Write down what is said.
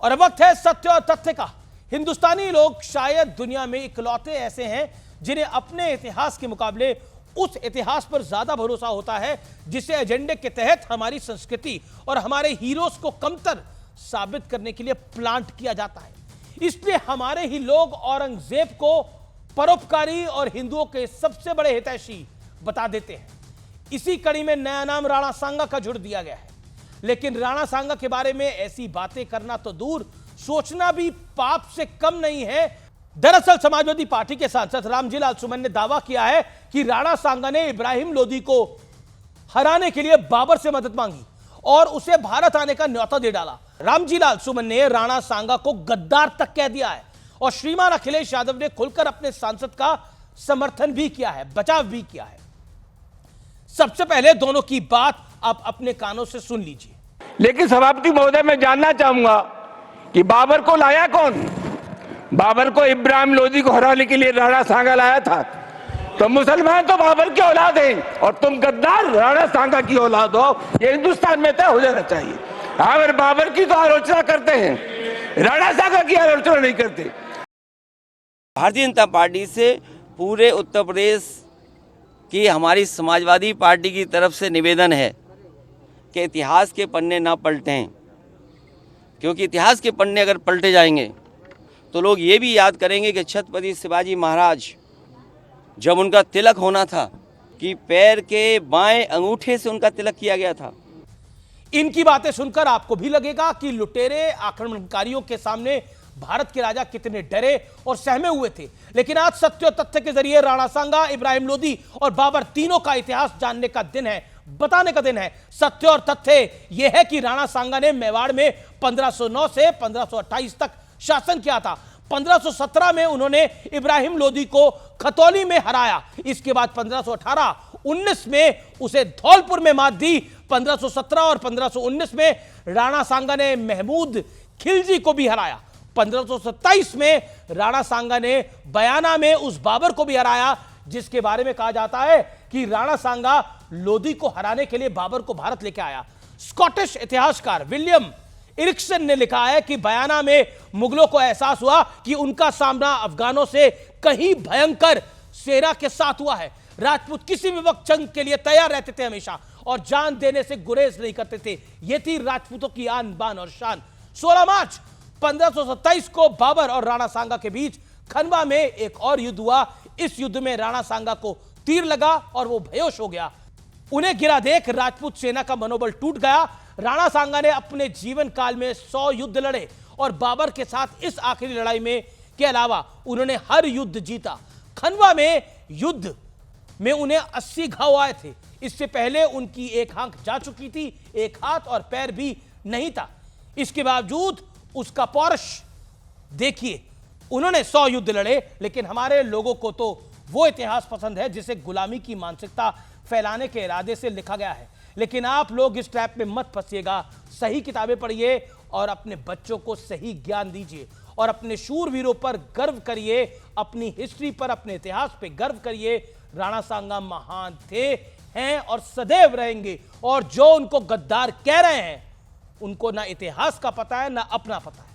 और अब वक्त है सत्य और तथ्य का। हिंदुस्तानी लोग शायद दुनिया में इकलौते ऐसे हैं जिन्हें अपने इतिहास के मुकाबले उस इतिहास पर ज्यादा भरोसा होता है जिसे एजेंडे के तहत हमारी संस्कृति और हमारे हीरोज को कमतर साबित करने के लिए प्लांट किया जाता है। इसलिए हमारे ही लोग औरंगजेब को परोपकारी और हिंदुओं के सबसे बड़े हितैषी बता देते हैं। इसी कड़ी में नया नाम राणा सांगा का जुड़ दिया गया है। लेकिन राणा सांगा के बारे में ऐसी बातें करना तो दूर, सोचना भी पाप से कम नहीं है। दरअसल समाजवादी पार्टी के सांसद रामजीलाल सुमन ने दावा किया है कि राणा सांगा ने इब्राहिम लोदी को हराने के लिए बाबर से मदद मांगी और उसे भारत आने का न्योता दे डाला। रामजीलाल सुमन ने राणा सांगा को गद्दार तक कह दिया है और श्रीमान अखिलेश यादव ने खुलकर अपने सांसद का समर्थन भी किया है, बचाव भी किया है। सबसे पहले दोनों की बात आप अपने कानों से सुन लीजिए। लेकिन सभापति महोदय, मैं जानना चाहूंगा कि बाबर को लाया कौन? बाबर को इब्राहिम लोदी को हराने के लिए राणा सांगा लाया था। तो मुसलमान तो बाबर की औलाद हैं और तुम गद्दार राणा सांगा की औलाद हो। ये हिंदुस्तान में तय हो जाना चाहिए। अगर बाबर की तो आलोचना करते हैं, राणा सांगा की आलोचना नहीं करते। भारतीय जनता पार्टी से पूरे उत्तर प्रदेश की हमारी समाजवादी पार्टी की तरफ से निवेदन है कि इतिहास के पन्ने ना पलटें, क्योंकि इतिहास के पन्ने अगर पलटे जाएंगे तो लोग ये भी याद करेंगे कि छत्रपति शिवाजी महाराज जब उनका तिलक होना था कि पैर के बाएं अंगूठे से उनका तिलक किया गया था। इनकी बातें सुनकर आपको भी लगेगा कि लुटेरे आक्रमणकारियों के सामने भारत के राजा कितने डरे और सहमे हुए थे। लेकिन आज सत्य और तथ्य के जरिए राणा सांगा, इब्राहिम लोदी और बाबर तीनों का इतिहास जानने का दिन है, बताने का दिन है। सत्य और तथ्य यह है कि राणा सांगा ने मेवाड़ में 1509 से 1528 तक शासन किया था। 1517 में उन्होंने इब्राहिम लोदी को खतौली में हराया। इसके बाद 1518-19 में उसे धौलपुर में मात दी। 1517 और 1519 में राणा सांगा ने महमूद खिलजी को भी हराया। 1527 में राणा सांगा ने बयाना में उस बाबर को भी हराया जिसके बारे में कहा जाता है कि राणा सांगा लोदी को हराने के लिए बाबर को भारत लेके आया। स्कॉटिश इतिहासकार विलियम इरिक्सन ने लिखा है कि बयाना में मुगलों को एहसास हुआ कि उनका सामना अफगानों से कहीं भयंकर सेना के साथ हुआ है। राजपूत किसी भी वक्त जंग के लिए तैयार रहते थे हमेशा और जान देने से गुरेज नहीं करते थे। यह थी राजपूतों की आन बान और शान। 16 मार्च 1527 को बाबर और राणा सांगा के बीच खनवा में एक और युद्ध हुआ। इस युद्ध में राणा सांगा को तीर लगा और वो बेहोश हो गया। उन्हें गिरा देख राजपूत सेना का मनोबल टूट गया। राणा सांगा ने अपने जीवन काल में 100 युद्ध लड़े और बाबर के साथ इस आखिरी लड़ाई में के अलावा उन्होंने हर युद्ध जीता। खनवा में युद्ध में उन्हें 80 घाव आए थे। इससे पहले उनकी एक आंख जा चुकी थी, एक हाथ और पैर भी नहीं था। इसके बावजूद उसका पौरुष देखिए। उन्होंने 100 युद्ध लड़े। लेकिन हमारे लोगों को तो वो इतिहास पसंद है जिसे गुलामी की मानसिकता फैलाने के इरादे से लिखा गया है। लेकिन आप लोग इस ट्रैप में मत फंसिएगा। सही किताबें पढ़िए और अपने बच्चों को सही ज्ञान दीजिए और अपने शूरवीरों पर गर्व करिए, अपनी हिस्ट्री पर, अपने इतिहास पे गर्व करिए। राणा सांगा महान थे, हैं और सदैव रहेंगे। और जो उनको गद्दार कह रहे हैं उनको ना इतिहास का पता है ना अपना पता है।